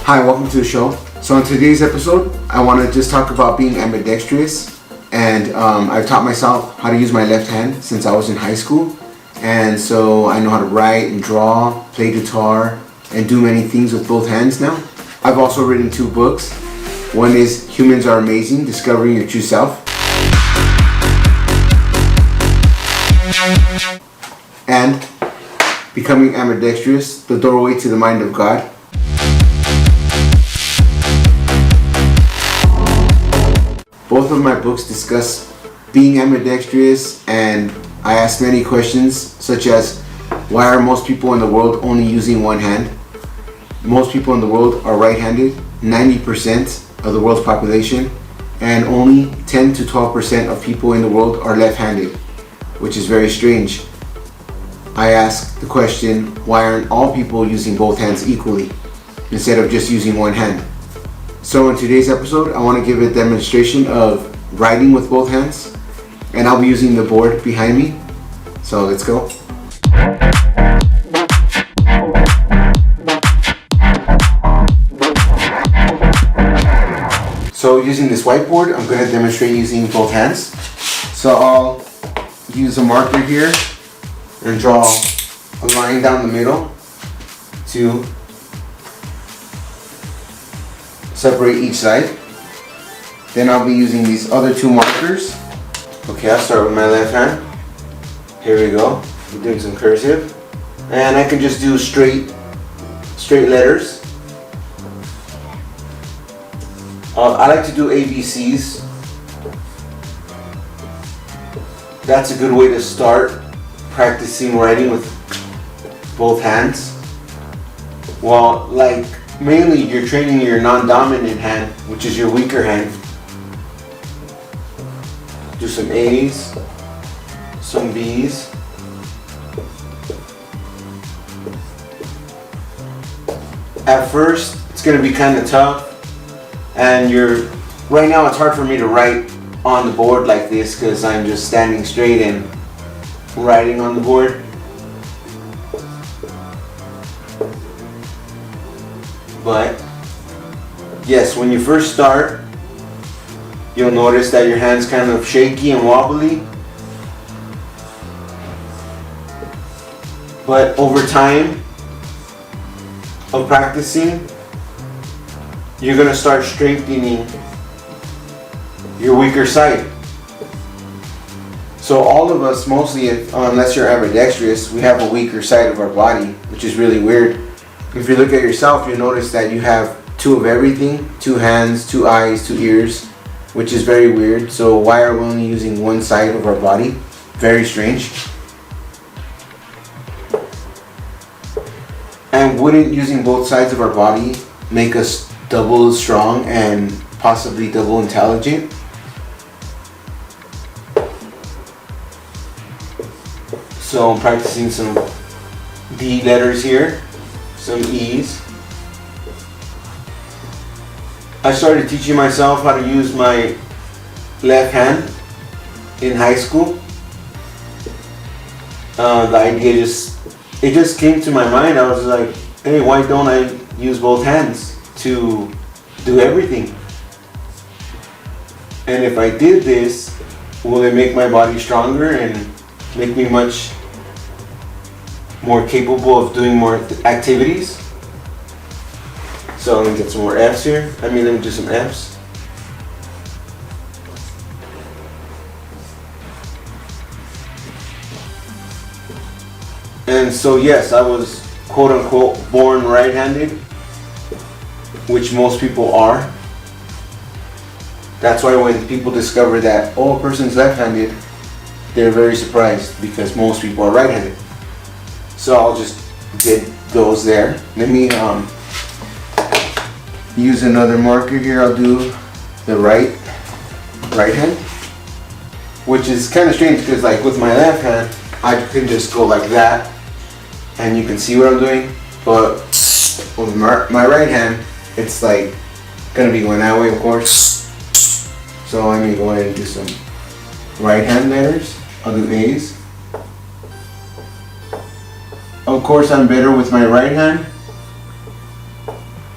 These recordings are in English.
Hi, welcome to the show. So in today's episode, I want to just talk about being ambidextrous. And I've taught myself how to use my left hand since I was in high school. And so I know how to write and draw, play guitar, and do many things with both hands now. I've also written 2 books. One is Humans Are Amazing, Discovering Your True Self. And Becoming Ambidextrous, The Doorway to the Mind of God. Both of my books discuss being ambidextrous, and I ask many questions such as, why are most people in the world only using one hand? Most people in the world are right-handed, 90% of the world's population, and only 10 to 12% of people in the world are left-handed, which is very strange. I ask the question, why aren't all people using both hands equally instead of just using one hand? So in today's episode, I want to give a demonstration of writing with both hands, and I'll be using the board behind me. So let's go. So using this whiteboard, I'm going to demonstrate using both hands. So I'll use a marker here and draw a line down the middle to separate each side. Then I'll be using these other 2 markers. Okay, I'll start with my left hand. Here we go. I'm doing some cursive. And I can just do straight letters. I like to do ABCs. That's a good way to start practicing writing with both hands. Well, like mainly you're training your non-dominant hand, which is your weaker hand. Do some A's, some B's. At first, it's going to be kind of tough, and right now it's hard for me to write on the board like this because I'm just standing straight and writing on the board. But yes, when you first start, you'll notice that your hand's kind of shaky and wobbly. But over time of practicing, you're going to start strengthening your weaker side. So all of us, mostly, unless you're ambidextrous, we have a weaker side of our body, which is really weird. If you look at yourself, you'll notice that you have 2 of everything, 2 hands, 2 eyes, 2 ears, which is very weird. So why are we only using one side of our body? Very strange. And wouldn't using both sides of our body make us double strong and possibly double intelligent? So I'm practicing some D letters here, some E's. I started teaching myself how to use my left hand in high school. The idea just came to my mind. I was like, hey, why don't I use both hands to do everything? And if I did this, will it make my body stronger and make me much more capable of doing more activities? So let me get some more F's here. Let me do some F's. And so yes, I was quote unquote born right-handed, which most people are. That's why when people discover that, oh, a person's left-handed, they're very surprised because most people are right-handed. So I'll just get those there. Let me use another marker here. I'll do the right hand, which is kind of strange because like with my left hand, I can just go like that and you can see what I'm doing. But with my right hand, it's like gonna be going that way, of course. So I'm gonna go ahead and do some right hand letters. I'll do A's. Of course, I'm better with my right hand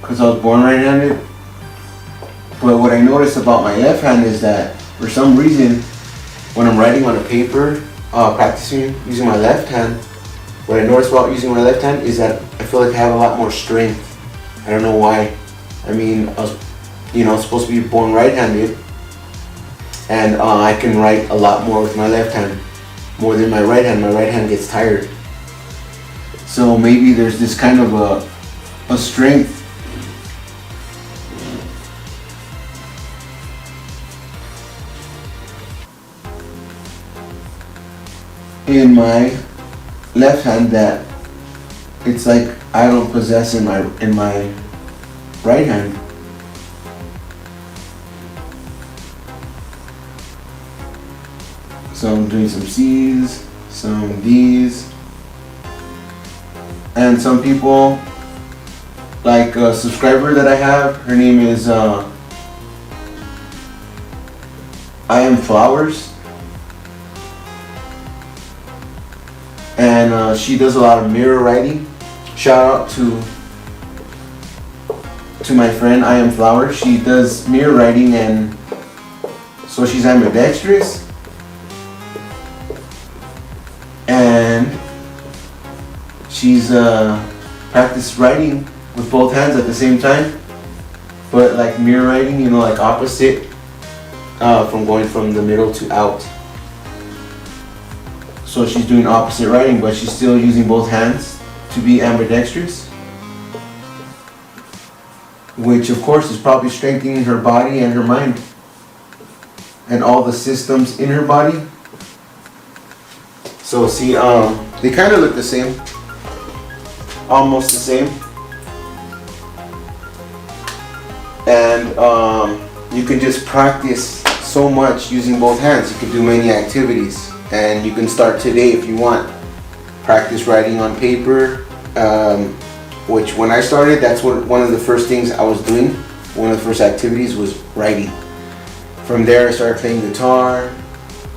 because I was born right-handed. But what I noticed about my left hand is that for some reason, when I'm writing on a paper, practicing using my left hand, what I noticed about using my left hand is that I feel like I have a lot more strength. I don't know why. I mean, I was, supposed to be born right-handed, and I can write a lot more with my left hand, more than my right hand. My right hand gets tired. So maybe there's this kind of a strength in my left hand that it's like I don't possess in my right hand. So I'm doing some C's, some D's, and some people, like a subscriber that I have, her name is I Am Flowers, and she does a lot of mirror writing. Shout out to my friend I Am Flowers. She does mirror writing, and so she's ambidextrous, and she's practiced writing with both hands at the same time, but like mirror writing, like opposite, from going from the middle to out. So she's doing opposite writing, but she's still using both hands to be ambidextrous, which of course is probably strengthening her body and her mind and all the systems in her body. So see, they kind of look the same, almost the same, and you can just practice so much using both hands. You can do many activities, and you can start today if you want. Practice writing on paper, which when I started, that's one of the first things I was doing. One of the first activities was writing. From there I started playing guitar,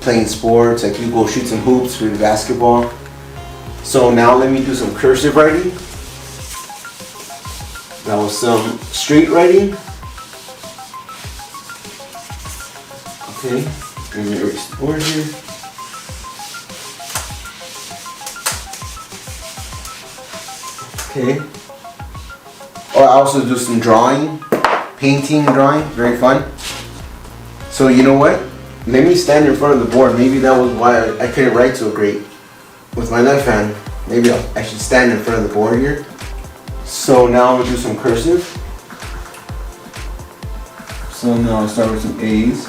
playing sports, like you go shoot some hoops for basketball. So now let me do some cursive writing. That was some straight writing. Okay, let me erase the board here. Okay. Or I also do some drawing, painting, drawing, very fun. So you know what? Let me stand in front of the board. Maybe that was why I couldn't write so great with my left hand. Maybe I should stand in front of the board here. So now I'm gonna do some cursive. So now I'll start with some A's.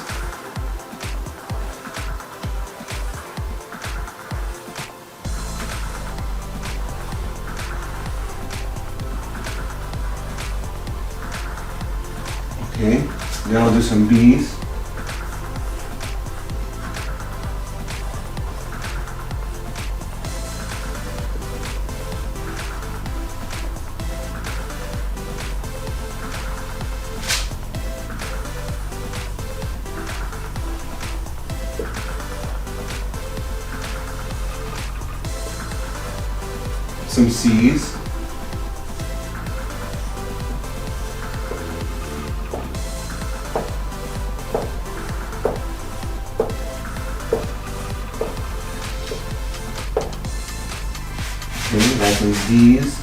Okay, then I'll do some B's. Some C's. Okay, got some D's.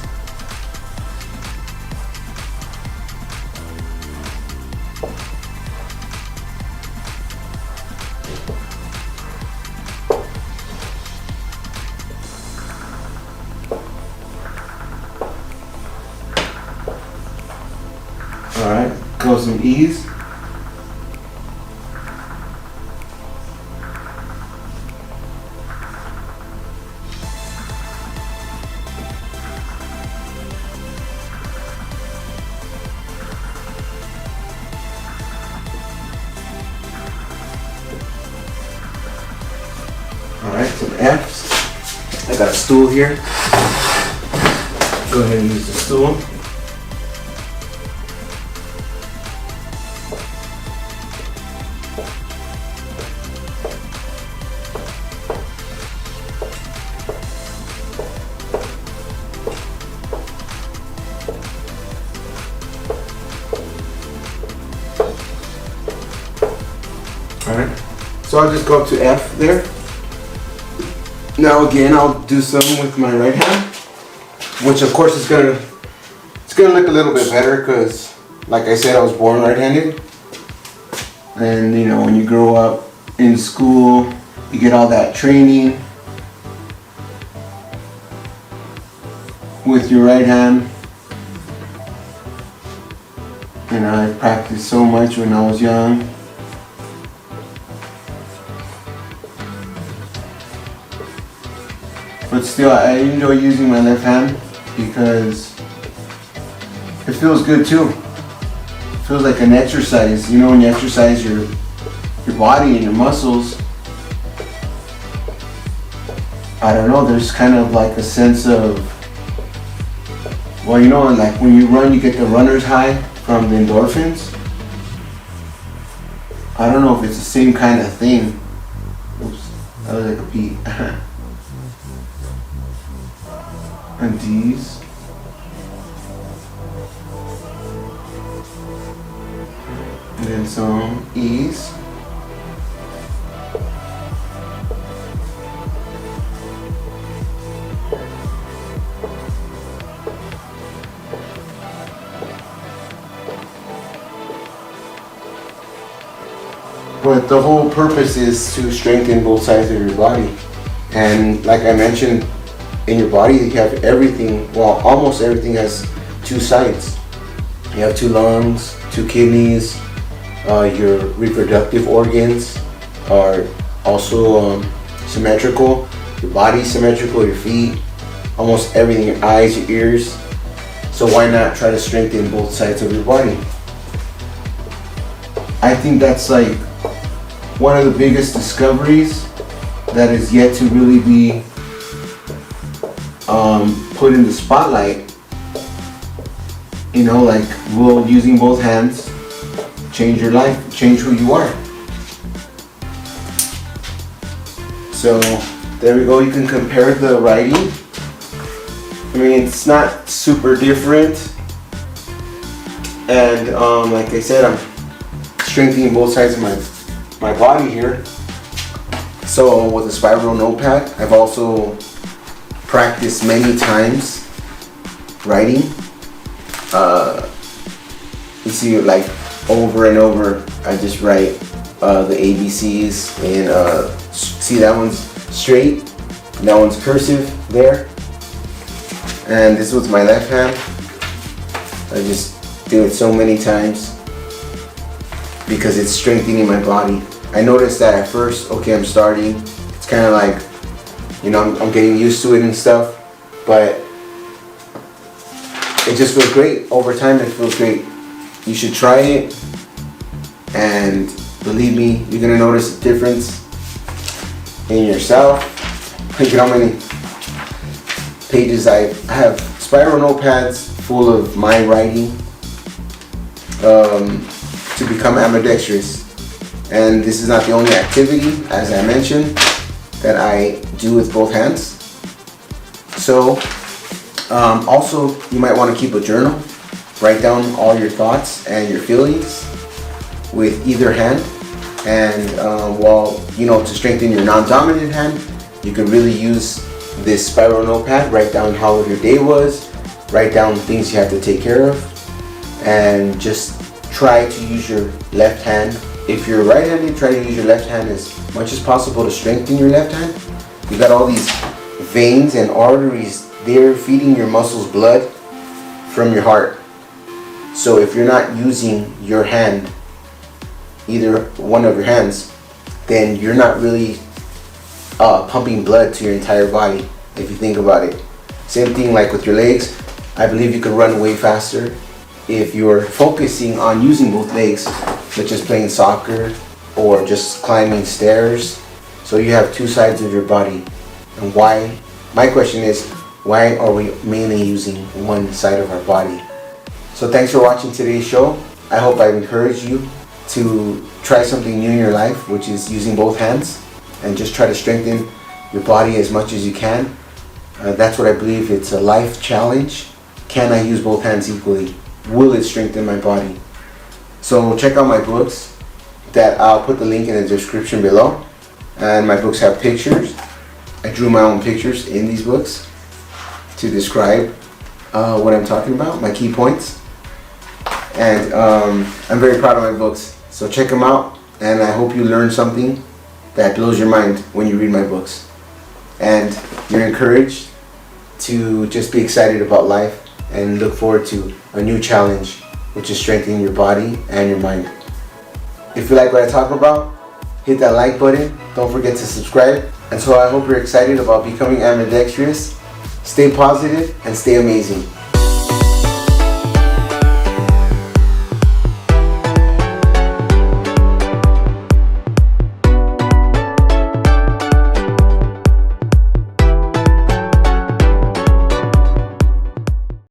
Alright, go some E's. Alright, some F's. I got a stool here. Go ahead and use the stool. So I'll just go up to F there. Now again, I'll do some with my right hand, which of course it's gonna look a little bit better because, like I said, I was born right-handed. And you know, when you grow up in school, you get all that training with your right hand. And I practiced so much when I was young. But still, I enjoy using my left hand because it feels good too. It feels like an exercise. You know, when you exercise your body and your muscles, I don't know, there's kind of like a sense of, well, you know, like when you run, you get the runner's high from the endorphins. I don't know if it's the same kind of thing. Oops, that was like a P. And D's. And then some E's. But the whole purpose is to strengthen both sides of your body. And like I mentioned, in your body you have everything, well, almost everything has two sides. You have two lungs, two kidneys, your reproductive organs are also symmetrical, your body's symmetrical, your feet, almost everything, your eyes, your ears. So why not try to strengthen both sides of your body? I think that's like one of the biggest discoveries that is yet to really be put in the spotlight. You know, like, will using both hands change your life, change who you are? So there we go, you can compare the writing. I mean, it's not super different, and like I said, I'm strengthening both sides of my body here. So with a spiral notepad, I've also practiced many times writing. You see, like, over and over, I just write the ABCs, and see, that one's straight, that one's cursive there, and this was my left hand. I just do it so many times because it's strengthening my body. I noticed that at first, okay, I'm starting, it's kind of like, you know, I'm getting used to it and stuff, but it just feels great. Over time, it feels great. You should try it, and believe me, you're gonna notice a difference in yourself. Look at how many pages I have. Spiral notepads full of my writing to become ambidextrous. And this is not the only activity, as I mentioned, that I do with both hands. So also, you might want to keep a journal. Write down all your thoughts and your feelings with either hand. And well, you know, to strengthen your non-dominant hand, you can really use this spiral notepad. Write down how your day was, write down things you have to take care of, and just try to use your left hand. If you're right-handed, try to use your left hand as much as possible to strengthen your left hand. You got all these veins and arteries there feeding your muscles blood from your heart. So if you're not using your hand, either one of your hands, then you're not really pumping blood to your entire body, if you think about it. Same thing like with your legs. I believe you could run way faster if you're focusing on using both legs, such as playing soccer or just climbing stairs. So you have two sides of your body. And why? My question is, why are we mainly using one side of our body? So thanks for watching today's show. I hope I've encouraged you to try something new in your life, which is using both hands, and just try to strengthen your body as much as you can. That's what I believe. It's a life challenge. Can I use both hands equally? Will it strengthen my body? So check out my books. that I'll put the link in the description below. And my books have pictures. I drew my own pictures in these books to describe what I'm talking about, my key points. And I'm very proud of my books. So check them out, and I hope you learn something that blows your mind when you read my books. And you're encouraged to just be excited about life and look forward to a new challenge, which is strengthening your body and your mind. If you like what I talk about, hit that like button. Don't forget to subscribe. And so I hope you're excited about becoming ambidextrous. Stay positive and stay amazing.